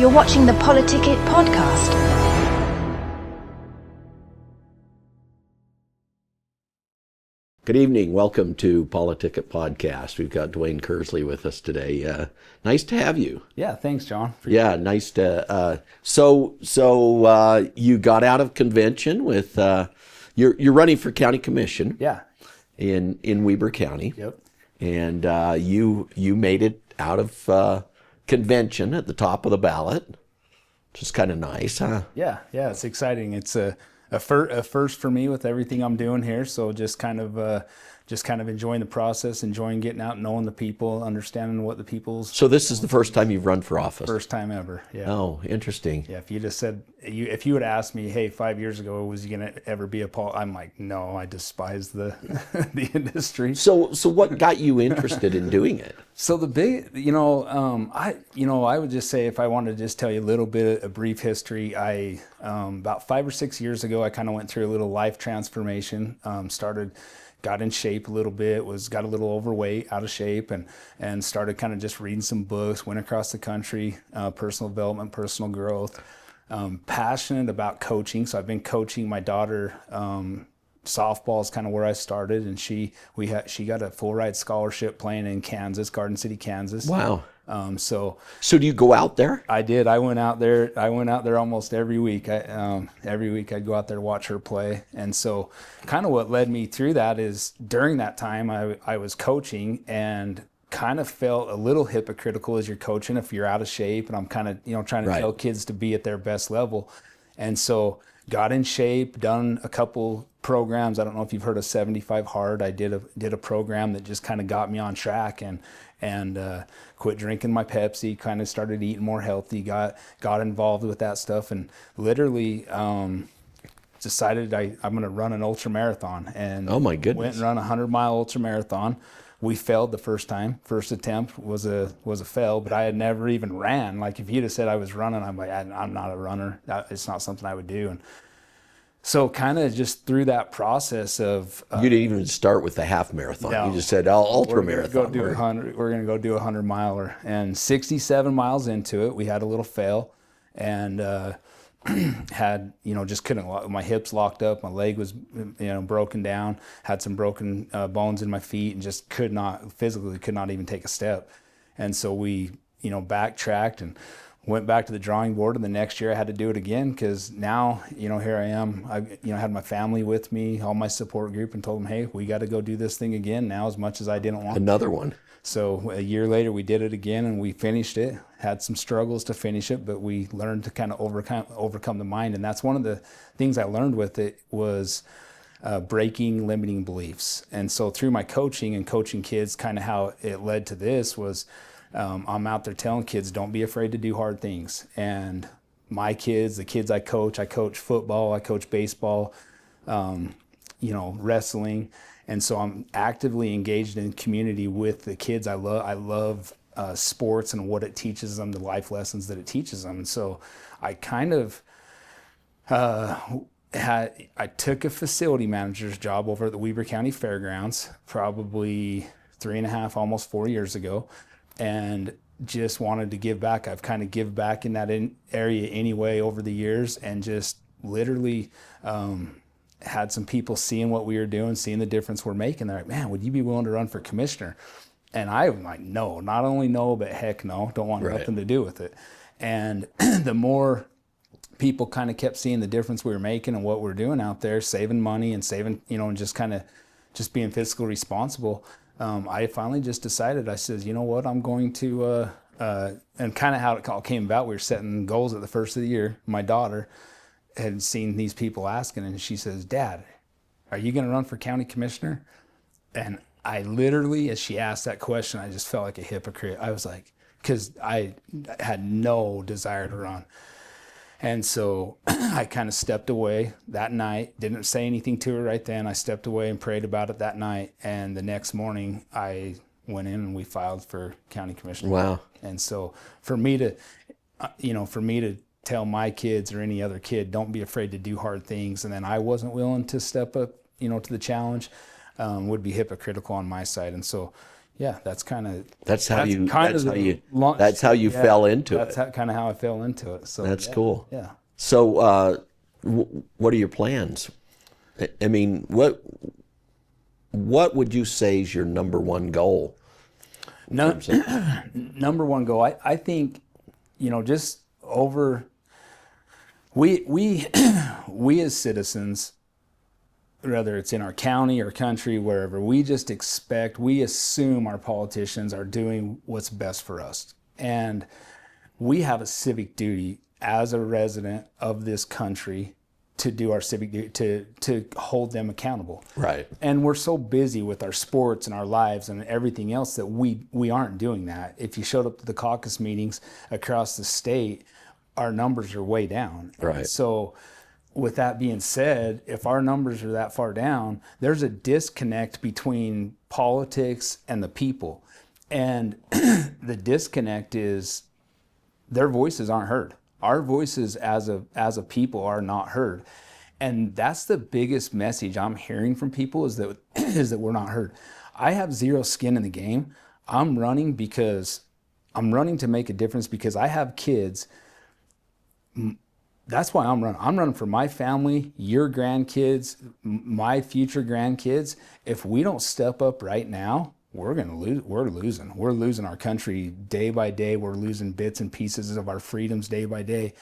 You're watching the PoliticIt Podcast. Good evening. Welcome to PoliticIt Podcast. We've got Duane Kearsley with us today. Nice to have you. Yeah, thanks, John. Yeah, nice to. So you got out of convention with. You're running for county commission. Yeah. In Weber County. Yep. And you made it out of convention at the top of the ballot, which is kind of nice, huh? Yeah, it's exciting. It's a first for me with everything I'm doing here. So just kind of enjoying the process, enjoying getting out, knowing the people, understanding what the people's. So this is the first time you've run for office? First time ever. Yeah. Oh, interesting. Yeah. If you just said if you had asked me, hey, 5 years ago, was you gonna ever be a I'm like, no, I despise the the industry. So what got you interested in doing it? So the big, I would just say, if I wanted to just tell you a little bit, a brief history, I, about 5 or 6 years ago, I kind of went through a little life transformation, got in shape a little bit, got a little overweight, out of shape, and started kind of just reading some books, went across the country, personal development, personal growth, passionate about coaching. So I've been coaching my daughter, softball is kind of where I started, and she got a full ride scholarship playing in Kansas, Garden City, Kansas. Wow. So do you go out there? I did. I went out there almost every week. Every week I'd go out there to watch her play. And so kind of what led me through that is during that time I was coaching and kind of felt a little hypocritical as you're coaching if you're out of shape, and I'm kind of, trying to tell kids to be at their best level. And so got in shape, done a couple programs. I don't know if you've heard of 75 Hard. I did a program that just kind of got me on track and quit drinking my Pepsi, kind of started eating more healthy, got involved with that stuff, and literally decided I'm going to run an ultra marathon. And oh my goodness, went and run a 100-mile ultra marathon. We failed the first time. First attempt was a fail, but I had never even ran. Like if you'd have said I was running, I'm like, I'm not a runner. It's not something I would do. And so kind of just through that process of... you didn't even start with the half marathon. No, you just said ultra marathon. We're going to go do a 100-miler. And 67 miles into it, we had a little fail and had, just couldn't, my hips locked up, my leg was, broken down, had some broken bones in my feet, and just physically could not even take a step. And so we, backtracked and went back to the drawing board, and the next year I had to do it again because now, here I am. I, had my family with me, all my support group, and told them, hey, we got to go do this thing again now, as much as I didn't want another one. So a year later, we did it again, and we finished it. Had some struggles to finish it, but we learned to kind of overcome the mind. And that's one of the things I learned with it was breaking limiting beliefs. And so through my coaching and coaching kids, kind of how it led to this was I'm out there telling kids, don't be afraid to do hard things. And my kids, the kids I coach football, I coach baseball, wrestling. And so I'm actively engaged in community with the kids. I love sports and what it teaches them, the life lessons that it teaches them. And so I kind of I took a facility manager's job over at the Weber County Fairgrounds probably 3.5, almost 4 years ago, and just wanted to give back. I've kind of give back in that area anyway over the years, and just literally had some people seeing what we were doing, seeing the difference we're making. They're like, man, would you be willing to run for commissioner? And I'm like, no, not only no, but heck no, don't want nothing to do with it. And the more people kind of kept seeing the difference we were making and what we're doing out there, saving money and saving, and just kind of just being fiscally responsible, I finally just decided, I said, you know what, I'm going to, and kind of how it all came about, we were setting goals at the first of the year. My daughter had seen these people asking, and she says, Dad, are you going to run for county commissioner? And I literally, as she asked that question, I just felt like a hypocrite. I was like, because I had no desire to run. And so I kind of stepped away that night, didn't say anything to her right then. I stepped away and prayed about it that night. And the next morning I went in and we filed for county commissioner. Wow. And so for me to tell my kids or any other kid, don't be afraid to do hard things, and then I wasn't willing to step up, to the challenge, would be hypocritical on my side. And so, yeah, that's how you fell into it. That's kind of how I fell into it. So that's cool. Yeah. So, what are your plans? I mean, what would you say is your number one goal? Number one goal, I think, just over. We as citizens, whether it's in our county or country, wherever, we assume our politicians are doing what's best for us. And we have a civic duty as a resident of this country to do our civic duty, to hold them accountable. Right. And we're so busy with our sports and our lives and everything else that we aren't doing that. If you showed up to the caucus meetings across the state, our numbers are way down. Right. So with that being said, if our numbers are that far down, there's a disconnect between politics and the people. And the disconnect is their voices aren't heard. Our voices as a people are not heard. And that's the biggest message I'm hearing from people is that we're not heard. I have zero skin in the game. I'm running to make a difference because I have kids. That's why I'm running. I'm running for my family, your grandkids, my future grandkids. If we don't step up right now, we're going to lose. We're losing. We're losing our country day by day. We're losing bits and pieces of our freedoms day by day.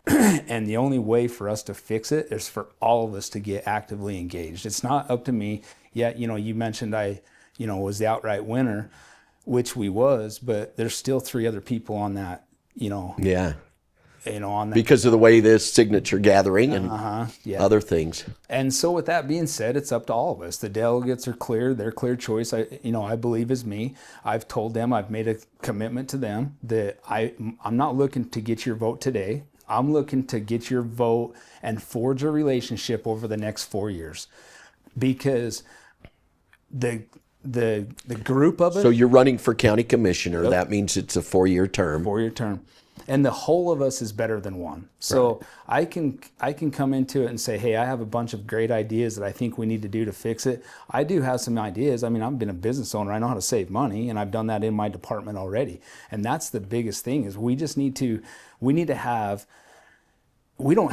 And the only way for us to fix it is for all of us to get actively engaged. It's not up to me. Yeah, you mentioned I was the outright winner, which we was, but there's still 3 other people on that, Yeah. On that. Because of the way this signature gathering and other things. And so with that being said, it's up to all of us. The delegates are clear. Their clear choice, I believe is me. I've told them, I've made a commitment to them that I'm not looking to get your vote today. I'm looking to get your vote and forge a relationship over the next 4 years. Because the group of us. So you're running for county commissioner. Yep. That means it's a 4-year term. 4-year term. And the whole of us is better than one. So right. I can come into it and say, hey, I have a bunch of great ideas that I think we need to do to fix it. I do have some ideas. I mean, I've been a business owner. I know how to save money, and I've done that in my department already. And that's the biggest thing is we don't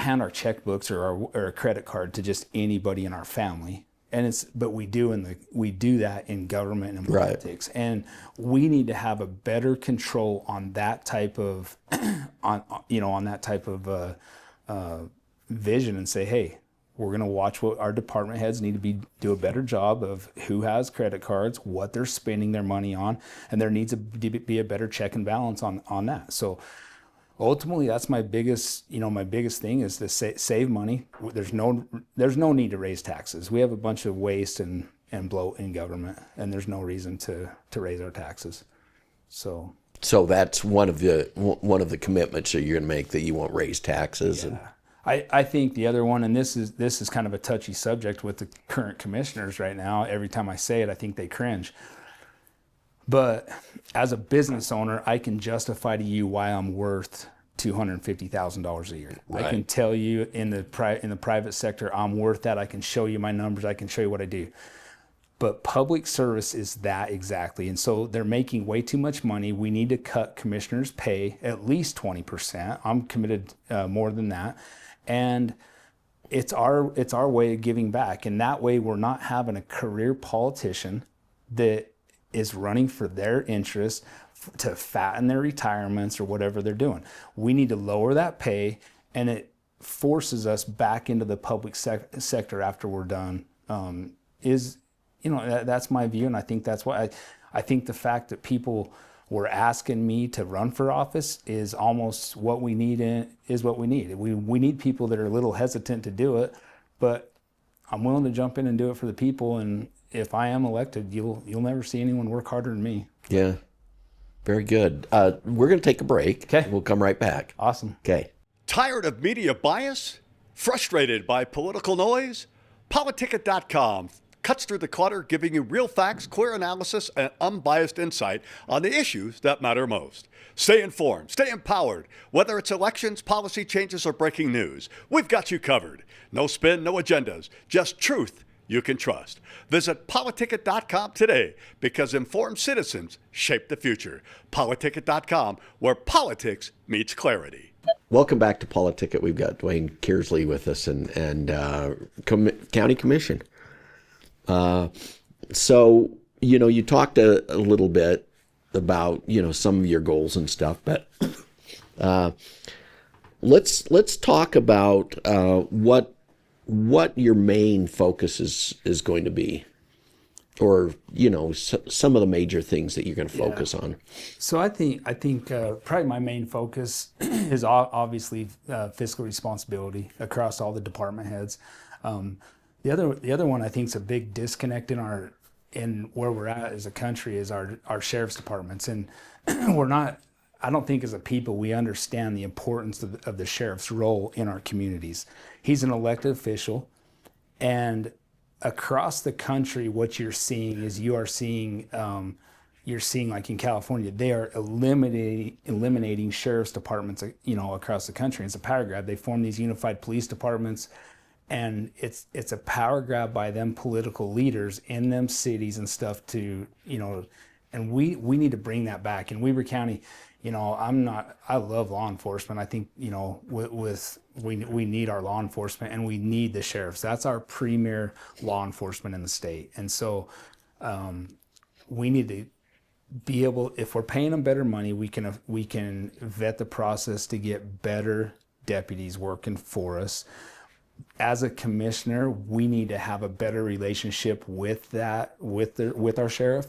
hand our checkbooks or a credit card to just anybody in our family. But we do that in government and politics, right. And we need to have a better control on that type of, vision and say, hey, we're going to watch what our department heads need to do a better job of who has credit cards, what they're spending their money on, and there needs to be a better check and balance on that. So ultimately, that's my biggest thing is to save money. There's no need to raise taxes. We have a bunch of waste and bloat in government, and there's no reason to raise our taxes. So that's one of the commitments that you're going to make, that you won't raise taxes. Yeah. I think the other one, and this is kind of a touchy subject with the current commissioners right now. Every time I say it, I think they cringe. But as a business owner, I can justify to you why I'm worth $250,000 a year. Right. I can tell you in the private sector, I'm worth that. I can show you my numbers. I can show you what I do. But public service is that exactly. And so they're making way too much money. We need to cut commissioners' pay at least 20%. I'm committed more than that. And it's our way of giving back. And that way we're not having a career politician that is running for their interests to fatten their retirements or whatever they're doing. We need to lower that pay, and it forces us back into the public sector after we're done. That's my view, and I think that's why I think the fact that people were asking me to run for office is almost what we need. We need people that are a little hesitant to do it, but I'm willing to jump in and do it for the people. And if I am elected, you'll never see anyone work harder than me. Yeah. Very good. We're going to take a break. Okay. We'll come right back. Awesome. Okay. Tired of media bias? Frustrated by political noise? PoliticIt.com cuts through the clutter, giving you real facts, clear analysis, and unbiased insight on the issues that matter most. Stay informed, stay empowered. Whether it's elections, policy changes, or breaking news, we've got you covered. No spin, no agendas, just truth you can trust. Visit PoliticIt.com today, because informed citizens shape the future. PoliticIt.com, where politics meets clarity. Welcome back to PoliticIt. We've got Duane Kearsley with us and County Commission. So, you talked a little bit about, some of your goals and stuff, but let's talk about what your main focus is going to be, or some of the major things that you're going to focus on. So I think probably my main focus is obviously fiscal responsibility across all the department heads. The other one I think is a big disconnect in where we're at as a country is our sheriff's departments, and I don't think as a people we understand the importance of the sheriff's role in our communities. He's an elected official, and across the country, what you're seeing like in California, they are eliminating sheriff's departments, across the country. It's a power grab. They form these unified police departments, and it's a power grab by them political leaders in them cities and stuff to, and we need to bring that back. In Weber County, I love law enforcement. I think, we need our law enforcement, and we need the sheriffs. That's our premier law enforcement in the state. And so we need to be able, if we're paying them better money, we can vet the process to get better deputies working for us. As a commissioner, we need to have a better relationship with our sheriff,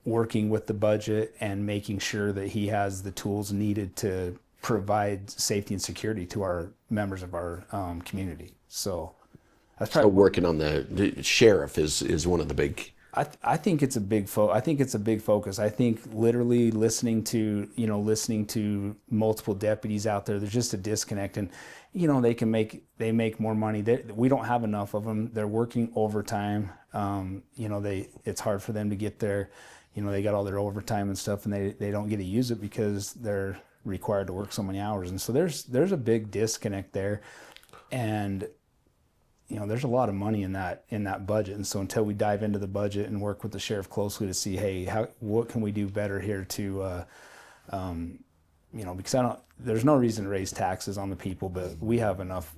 working with the budget and making sure that he has the tools needed to provide safety and security to our members of our community. So that's probably working on the sheriff is one of the big. I think it's a big focus. I think literally listening to multiple deputies out there, there's just a disconnect, and they make more money. We don't have enough of them. They're working overtime. It's hard for them to get their, they got all their overtime and stuff, and they don't get to use it because they're required to work so many hours. And so there's a big disconnect there, and there's a lot of money in that budget. And so until we dive into the budget and work with the sheriff closely to see, hey, what can we do better here to, because there's no reason to raise taxes on the people, but we have enough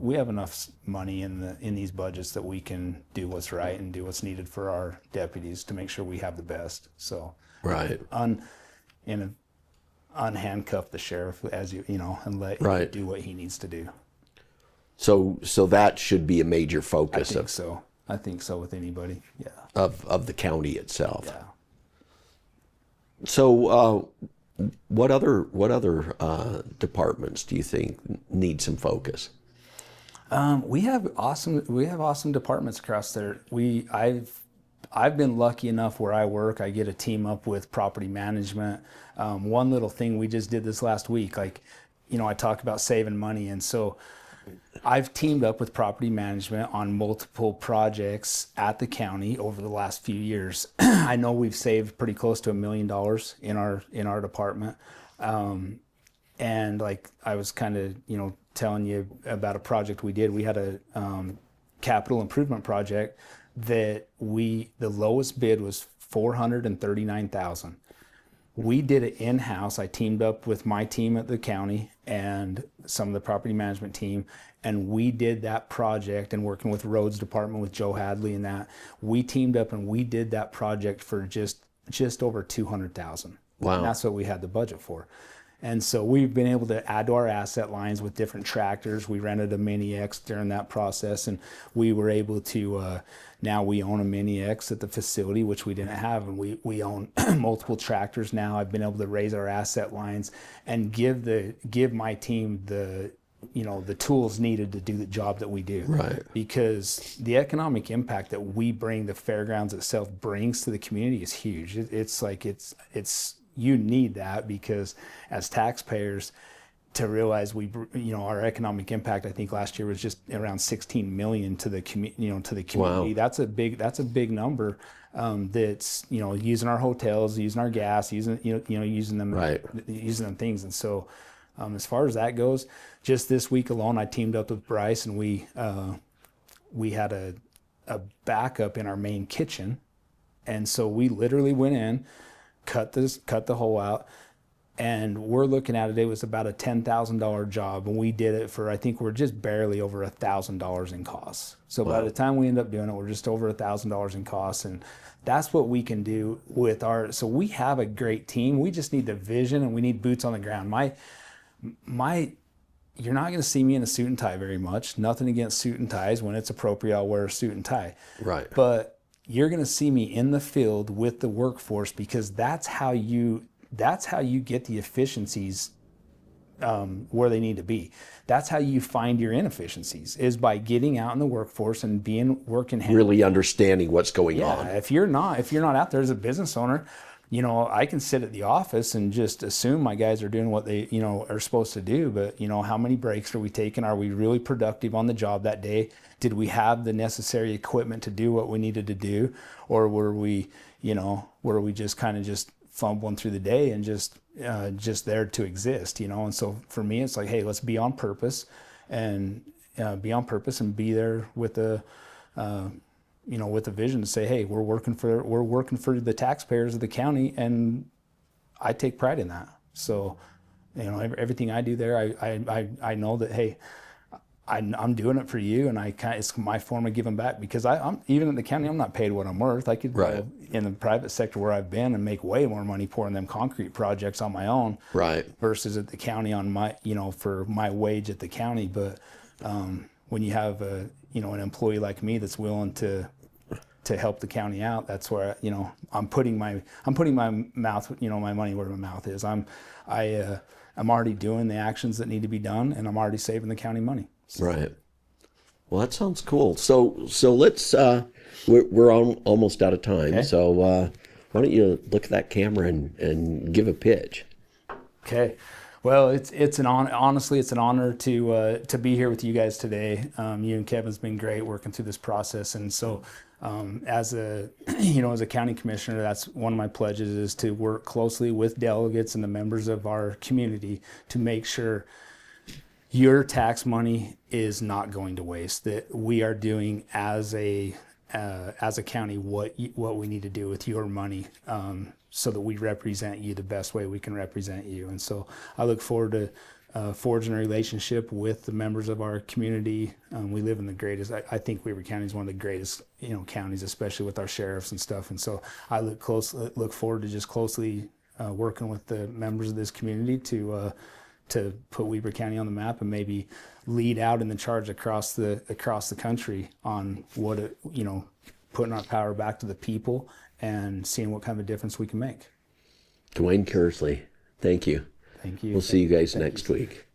money in these budgets that we can do what's right and do what's needed for our deputies to make sure we have the best. So right. Unhandcuff the sheriff and let him do what he needs to do. So that should be a major focus. I think so with anybody. Yeah. Of the county itself. Yeah. So what other departments do you think need some focus? We have awesome departments across there. I've been lucky enough where I work, I get a team up with property management. One little thing we just did this last week, I talk about saving money, and so I've teamed up with property management on multiple projects at the county over the last few years. I know we've saved pretty close to $1 million in our department. And I was kind of, telling you about a project we did. We had a capital improvement project that the lowest bid was $439,000. We did it in-house. I teamed up with my team at the county and some of the property management team, and we did that project, and working with roads department with Joe Hadley and that, we teamed up and we did that project for just over $200,000. Wow. And that's what we had the budget for. And so we've been able to add to our asset lines with different tractors. We rented a Mini X during that process, and we were able to, now we own a Mini X at the facility, which we didn't have, and we own multiple tractors now. I've been able to raise our asset lines and give my team the tools needed to do the job that we do. Right. Because the economic impact that we bring, the fairgrounds itself brings to the community is huge. It's you need that, because as taxpayers, to realize our economic impact, I think last year was just around 16 million to the community. Wow. That's a big number. That's using our hotels, using our gas, using them, right, using them things. And so as far as that goes, just this week alone, I teamed up with Bryce, and we had a a backup in our main kitchen. And so we literally went in, cut the hole out, and we're looking at it. It was about a $10,000 job, and we did it for, I think we're just barely over $1,000 in costs. So by the time we end up doing it, we're just over $1,000 in costs, and that's what we can do with our. So we have a great team. We just need the vision, and we need boots on the ground. You're not going to see me in a suit and tie very much. Nothing against suit and ties. When it's appropriate, I'll wear a suit and tie. Right. But you're going to see me in the field with the workforce, because that's how you get the efficiencies where they need to be. That's how you find your inefficiencies, is by getting out in the workforce and working hand. Really understanding what's going on. If you're not out there as a business owner, I can sit at the office and just assume my guys are doing what they, are supposed to do. But, how many breaks are we taking? Are we really productive on the job that day? Did we have the necessary equipment to do what we needed to do? Or were we just kind of just fumbling through the day and just there to exist, And so for me, it's like, hey, let's be on purpose and be there with a vision to say, hey, we're working for the taxpayers of the county, and I take pride in that. So, everything I do there, I know that, hey, I'm doing it for you, and it's my form of giving back, because I'm even in the county, I'm not paid what I'm worth. I could go in the private sector where I've been and make way more money pouring them concrete projects on my own, right? Versus at the county on my, for my wage at the county. But when you have an employee like me that's willing to help the county out, that's where I'm putting my mouth, my money where my mouth is. I'm already doing the actions that need to be done, and I'm already saving the county money. So. Right. Well, that sounds cool. So let's we're almost out of time. Okay. So why don't you look at that camera and give a pitch? Okay. Well, it's an honor. Honestly, it's an honor to be here with you guys today. You and Kevin's been great working through this process, and so as a county commissioner, that's one of my pledges, is to work closely with delegates and the members of our community to make sure your tax money is not going to waste. That we are doing as a county what we need to do with your money. So that we represent you the best way we can represent you. And so I look forward to forging a relationship with the members of our community. We live in the greatest, I think Weber County is one of the greatest, counties, especially with our sheriffs and stuff. And so I look forward to just closely working with the members of this community to put Weber County on the map and maybe lead out in the charge across the country on putting our power back to the people and seeing what kind of a difference we can make. Duane Kearsley, thank you. Thank you. We'll see you guys next week.